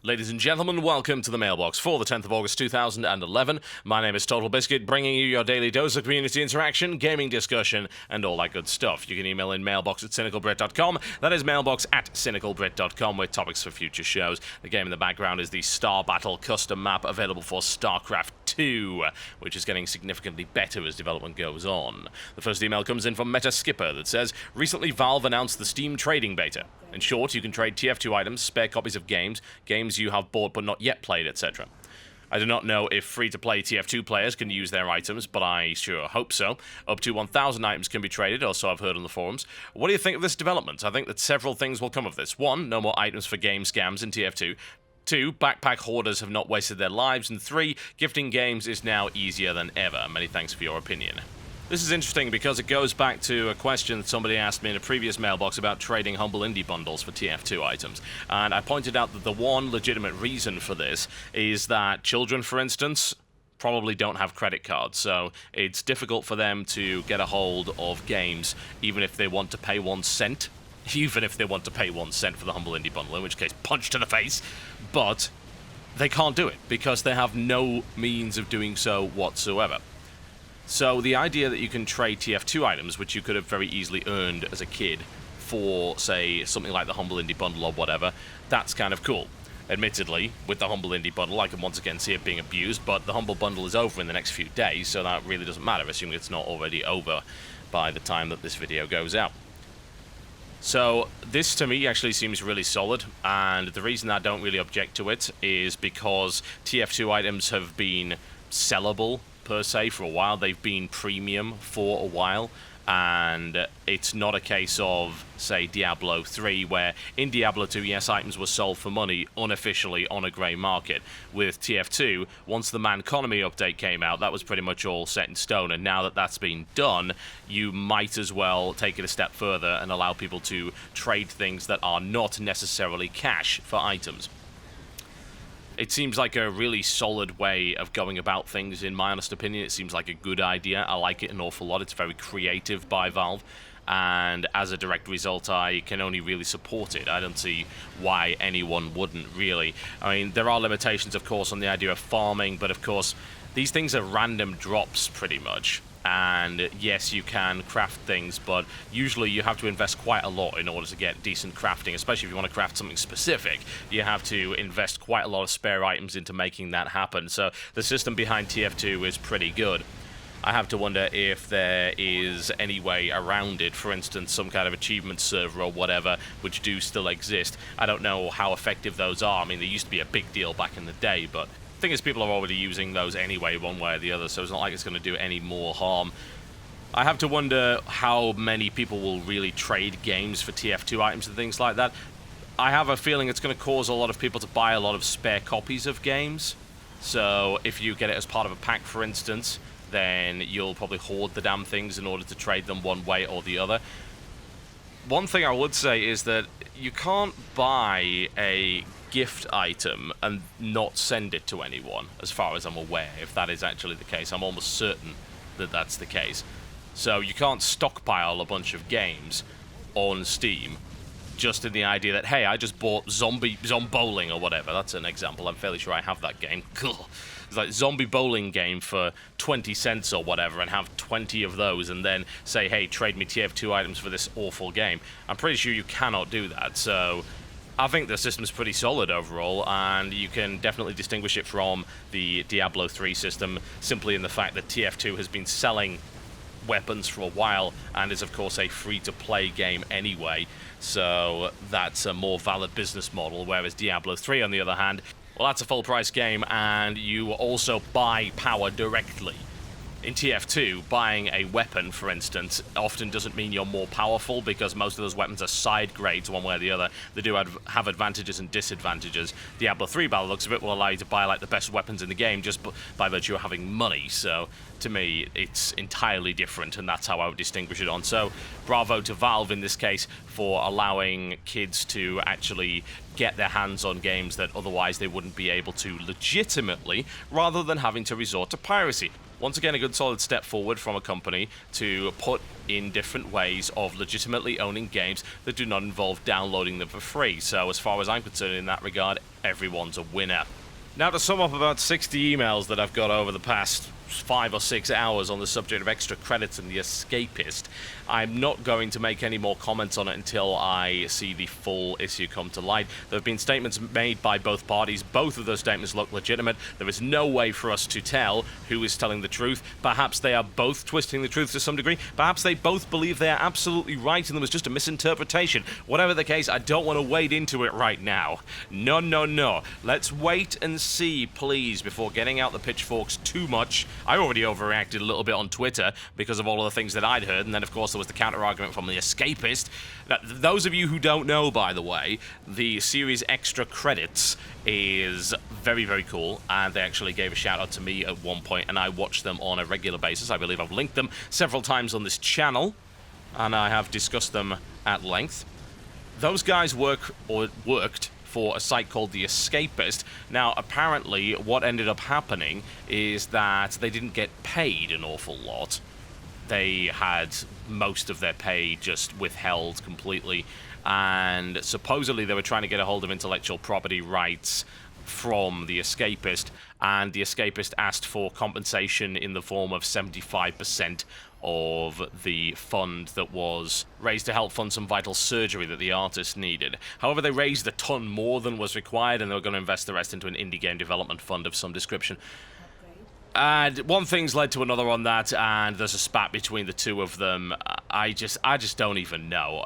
Ladies and gentlemen, welcome to the Mailbox for the 10th of August 2011. My name is Totalbiscuit, bringing you your daily dose of community interaction, gaming discussion, and all that good stuff. You can email in mailbox@cynicalbrit.com. That is mailbox@cynicalbrit.com with topics for future shows. The game in the background is the Star Battle custom map available for StarCraft 2, which is getting significantly better as development goes on. The first email comes in from Meta Skipper that says, recently Valve announced the Steam trading beta. In short, you can trade TF2 items, spare copies of games you have bought but not yet played, etc. I do not know if free-to-play TF2 players can use their items, but I sure hope so. Up to 1,000 items can be traded, or so I've heard on the forums. What do you think of this development? I think that several things will come of this. 1, no more items for game scams in TF2. 2, backpack hoarders have not wasted their lives. And 3, gifting games is now easier than ever. Many thanks for your opinion. This is interesting because it goes back to a question that somebody asked me in a previous mailbox about trading Humble Indie bundles for TF2 items. And I pointed out that the one legitimate reason for this is that children, for instance, probably don't have credit cards, so it's difficult for them to get a hold of games even if they want to pay 1 cent. Even if they want to pay 1 cent for the Humble Indie bundle, in which case, punch to the face. But they can't do it because they have no means of doing so whatsoever. So the idea that you can trade TF2 items, which you could have very easily earned as a kid for, say, something like the Humble Indie bundle or whatever, that's kind of cool. Admittedly, with the Humble Indie bundle, I can once again see it being abused, but the Humble bundle is over in the next few days, so that really doesn't matter, assuming it's not already over by the time that this video goes out. So this to me actually seems really solid, and the reason I don't really object to it is because TF2 items have been sellable per se for a while. They've been premium for a while, and it's not a case of, say, Diablo 3, where in Diablo 2, yes, items were sold for money unofficially on a grey market. With TF2, once the Manconomy update came out, that was pretty much all set in stone, and now that that's been done, you might as well take it a step further and allow people to trade things that are not necessarily cash for items. It seems like a really solid way of going about things, in my honest opinion. It seems like a good idea. I like it an awful lot. It's very creative by Valve, and as a direct result, I can only really support it. I don't see why anyone wouldn't, really. I mean, there are limitations, of course, on the idea of farming, but of course, these things are random drops, pretty much. And yes, you can craft things, but usually you have to invest quite a lot in order to get decent crafting, especially if you want to craft something specific. You have to invest quite a lot of spare items into making that happen. So the system behind TF2 is pretty good. I have to wonder if there is any way around it, for instance, some kind of achievement server or whatever, which do still exist. I don't know how effective those are. I mean, they used to be a big deal back in the day, but the thing is, people are already using those anyway, one way or the other, so it's not like it's going to do any more harm. I have to wonder how many people will really trade games for TF2 items and things like that. I have a feeling it's going to cause a lot of people to buy a lot of spare copies of games. So if you get it as part of a pack, for instance, then you'll probably hoard the damn things in order to trade them one way or the other. One thing I would say is that you can't buy a gift item and not send it to anyone, as far as I'm aware, if that is actually the case. I'm almost certain that that's the case. So you can't stockpile a bunch of games on Steam just in the idea that, hey, I just bought Zombie Bowling or whatever. That's an example. I'm fairly sure I have that game. Cool. It's like Zombie Bowling game for 20 cents or whatever, and have 20 of those, and then say, hey, trade me TF2 items for this awful game. I'm pretty sure you cannot do that, so I think the system's pretty solid overall, and you can definitely distinguish it from the Diablo 3 system simply in the fact that TF2 has been selling weapons for a while and is, of course, a free-to-play game anyway, so that's a more valid business model, whereas Diablo 3, on the other hand, well, that's a full-price game, and you also buy power directly. In TF2, buying a weapon, for instance, often doesn't mean you're more powerful, because most of those weapons are side grades one way or the other. They do have advantages and disadvantages. Diablo 3, by the looks of it, will allow you to buy like the best weapons in the game just by virtue of having money. So to me, it's entirely different, and that's how I would distinguish it on. So bravo to Valve in this case for allowing kids to actually get their hands on games that otherwise they wouldn't be able to legitimately, rather than having to resort to piracy. Once again, a good solid step forward from a company to put in different ways of legitimately owning games that do not involve downloading them for free. So as far as I'm concerned in that regard, everyone's a winner. Now to sum up about 60 emails that I've got over the past 5 or 6 hours on the subject of extra credits and The Escapist, I'm not going to make any more comments on it until I see the full issue come to light. There have been statements made by both parties. Both of those statements look legitimate. There is no way for us to tell who is telling the truth. Perhaps they are both twisting the truth to some degree. Perhaps they both believe they are absolutely right and there was just a misinterpretation. Whatever the case, I don't want to wade into it right now. No, no, no. Let's wait and see, please, before getting out the pitchforks too much. I already overreacted a little bit on Twitter because of all of the things that I'd heard, and then, of course, there was the counter-argument from The Escapist. Now, those of you who don't know, by the way, the series Extra Credits is very, very cool, and they actually gave a shout-out to me at one point, and I watch them on a regular basis. I believe I've linked them several times on this channel, and I have discussed them at length. Those guys worked for a site called The Escapist. Now, apparently, what ended up happening is that they didn't get paid an awful lot. They had most of their pay just withheld completely, and supposedly they were trying to get a hold of intellectual property rights from The Escapist, and The Escapist asked for compensation in the form of 75% of the fund that was raised to help fund some vital surgery that the artist needed. However, they raised a ton more than was required, and they were going to invest the rest into an indie game development fund of some description. And one thing's led to another on that, and there's a spat between the two of them. I just don't even know.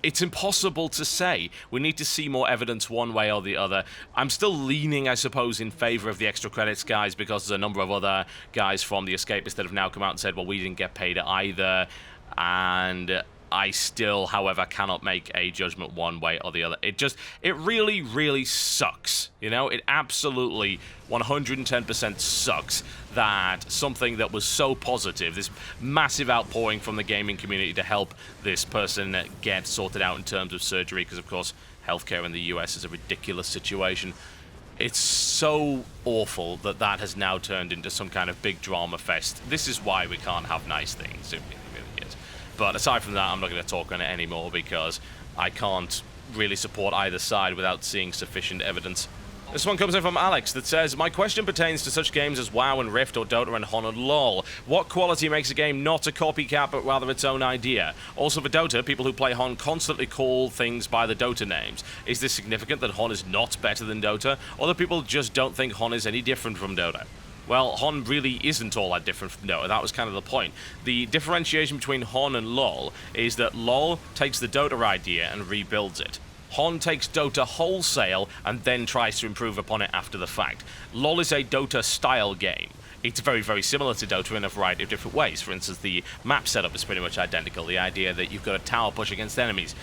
It's impossible to say. We need to see more evidence one way or the other. I'm still leaning, I suppose, in favor of the extra credits guys because there's a number of other guys from The Escapist that have now come out and said, well, we didn't get paid either. And I still, however, cannot make a judgment one way or the other. It really, really sucks. You know, it absolutely 110% sucks that something that was so positive, this massive outpouring from the gaming community to help this person get sorted out in terms of surgery, because, of course, healthcare in the US is a ridiculous situation. It's so awful that that has now turned into some kind of big drama fest. This is why we can't have nice things. It really is. But aside from that, I'm not going to talk on it anymore because I can't really support either side without seeing sufficient evidence. This one comes in from Alex that says, my question pertains to such games as WoW and Rift or Dota and Hon and LoL. What quality makes a game not a copycat but rather its own idea? Also for Dota, people who play Hon constantly call things by the Dota names. Is this significant that Hon is not better than Dota, or that people just don't think Hon is any different from Dota? Well, Hon really isn't all that different from Dota. That was kind of the point. The differentiation between Hon and LoL is that LoL takes the Dota idea and rebuilds it. Hon takes Dota wholesale and then tries to improve upon it after the fact. LoL is a Dota-style game. It's very, very similar to Dota in a variety of different ways. For instance, the map setup is pretty much identical. The idea that you've got a tower push against enemies.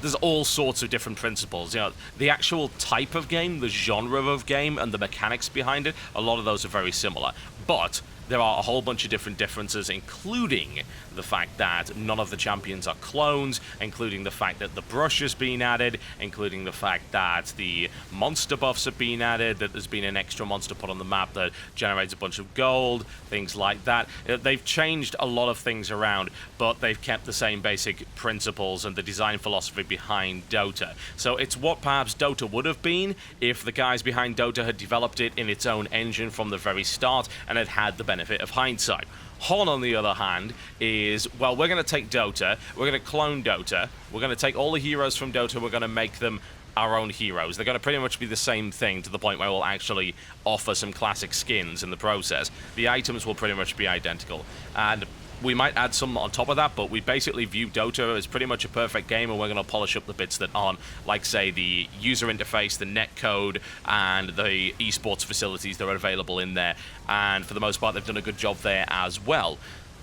There's all sorts of different principles. You know, the actual type of game, the genre of game, and the mechanics behind it, a lot of those are very similar. But there are a whole bunch of different differences, including the fact that none of the champions are clones, including the fact that the brush has been added, including the fact that the monster buffs have been added, that there's been an extra monster put on the map that generates a bunch of gold, things like that. They've changed a lot of things around, but they've kept the same basic principles and the design philosophy behind Dota. So it's what perhaps Dota would have been if the guys behind Dota had developed it in its own engine from the very start and had had the benefit of hindsight. Hon, on the other hand, is, well, we're going to take Dota, we're going to clone Dota, we're going to take all the heroes from Dota, we're going to make them our own heroes. They're going to pretty much be the same thing to the point where we'll actually offer some classic skins in the process. The items will pretty much be identical. And we might add some on top of that, but we basically view Dota as pretty much a perfect game, and we're going to polish up the bits that aren't, like, say, the user interface, the netcode, and the esports facilities that are available in there. And for the most part, they've done a good job there as well.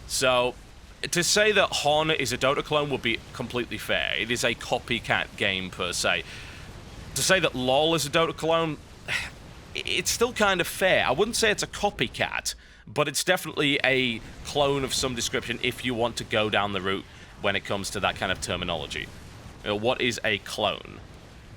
So to say that Hon is a Dota clone would be completely fair. It is a copycat game, per se. To say that LoL is a Dota clone, it's still kind of fair. I wouldn't say it's a copycat, but it's definitely a clone of some description if you want to go down the route when it comes to that kind of terminology. You know, what is a clone?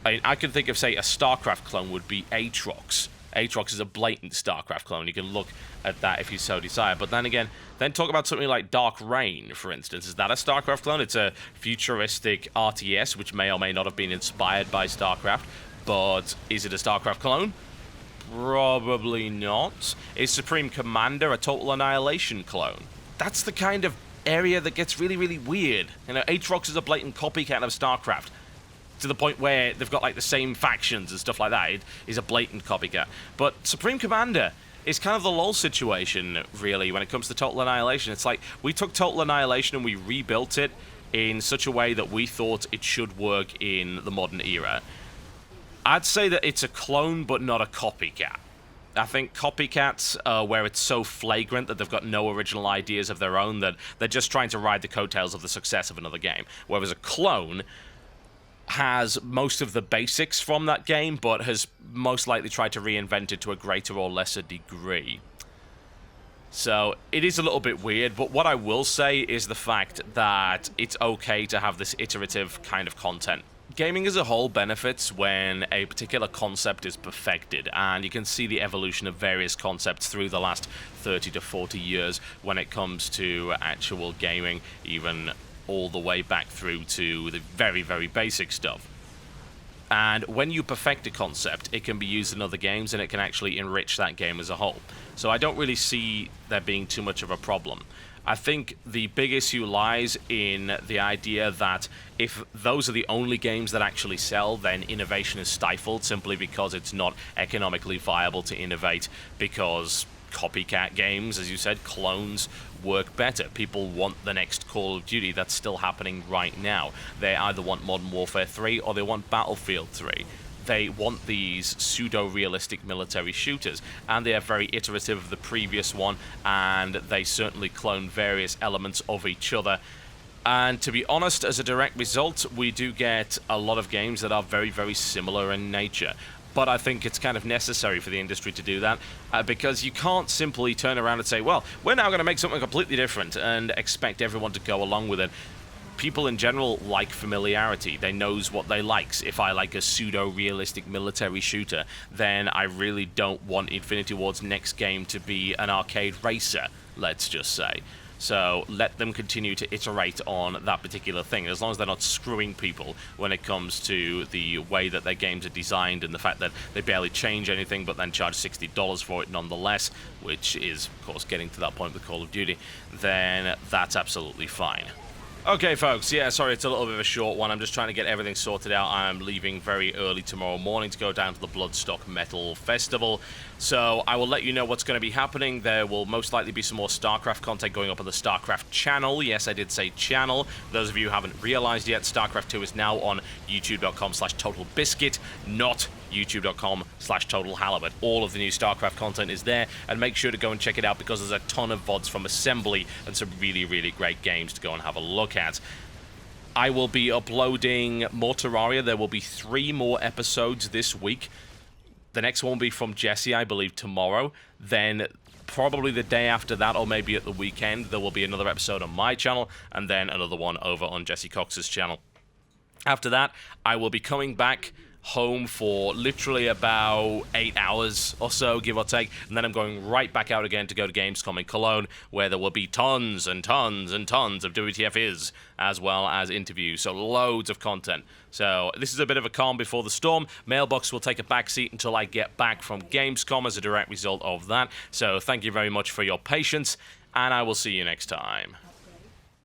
I can think of, say, a StarCraft clone would be Aatrox. Aatrox is a blatant StarCraft clone. You can look at that if you so desire. But then again, then talk about something like Dark Reign, for instance. Is that a StarCraft clone? It's a futuristic RTS, which may or may not have been inspired by StarCraft. But is it a StarCraft clone? Probably not. Is Supreme Commander a Total Annihilation clone? That's the kind of area that gets really, really weird. You know, Aatrox is a blatant copycat of StarCraft, to the point where they've got like the same factions and stuff like that. It is a blatant copycat. But Supreme Commander is kind of the lull situation, really, when it comes to Total Annihilation. It's like we took Total Annihilation and we rebuilt it in such a way that we thought it should work in the modern era. I'd say that it's a clone, but not a copycat. I think copycats, where it's so flagrant that they've got no original ideas of their own, that they're just trying to ride the coattails of the success of another game. Whereas a clone has most of the basics from that game, but has most likely tried to reinvent it to a greater or lesser degree. So it is a little bit weird, but what I will say is the fact that it's okay to have this iterative kind of content. Gaming as a whole benefits when a particular concept is perfected, and you can see the evolution of various concepts through the last 30 to 40 years when it comes to actual gaming, even all the way back through to the very, very basic stuff. And when you perfect a concept, it can be used in other games, and it can actually enrich that game as a whole. So I don't really see there being too much of a problem. I think the big issue lies in the idea that if those are the only games that actually sell, then innovation is stifled simply because it's not economically viable to innovate, because copycat games, as you said, clones, work better. People want the next Call of Duty. That's still happening right now. They either want Modern Warfare 3 or they want Battlefield 3. They want these pseudo-realistic military shooters, and they are very iterative of the previous one, and they certainly clone various elements of each other. And to be honest, as a direct result, we do get a lot of games that are very, very similar in nature. But I think it's kind of necessary for the industry to do that, because you can't simply turn around and say, well, we're now going to make something completely different and expect everyone to go along with it. People in general like familiarity. They knows what they likes. If I like a pseudo-realistic military shooter, then I really don't want Infinity Ward's next game to be an arcade racer, let's just say. So let them continue to iterate on that particular thing, as long as they're not screwing people when it comes to the way that their games are designed and the fact that they barely change anything but then charge $60 for it nonetheless, which is, of course, getting to that point with Call of Duty, then that's absolutely fine. Okay, folks, yeah, sorry, it's a little bit of a short one. I'm just trying to get everything sorted out. I'm leaving very early tomorrow morning to go down to the Bloodstock Metal Festival, so I will let you know what's going to be happening. There will most likely be some more StarCraft content going up on the StarCraft channel. Yes, I did say channel. For those of you who haven't realized yet, StarCraft 2 is now on youtube.com/Totalbiscuit, not youtube.com/TotalHalibut. All of the new StarCraft content is there, and make sure to go and check it out, because there's a ton of VODs from Assembly and some really, really great games to go and have a look at. I will be uploading more Terraria. There will be 3 more episodes this week. The next one will be from Jesse, I believe, tomorrow. Then probably the day after that, or maybe at the weekend, there will be another episode on my channel, and then another one over on Jesse Cox's channel. After that, I will be coming back home for literally about 8 hours or so, give or take, and then I'm going right back out again to go to Gamescom in Cologne, where there will be tons and tons and tons of WTF as well as interviews, so loads of content. So this is a bit of a calm before the storm. Mailbox will take a backseat until I get back from Gamescom as a direct result of that, so thank you very much for your patience, and I will see you next time.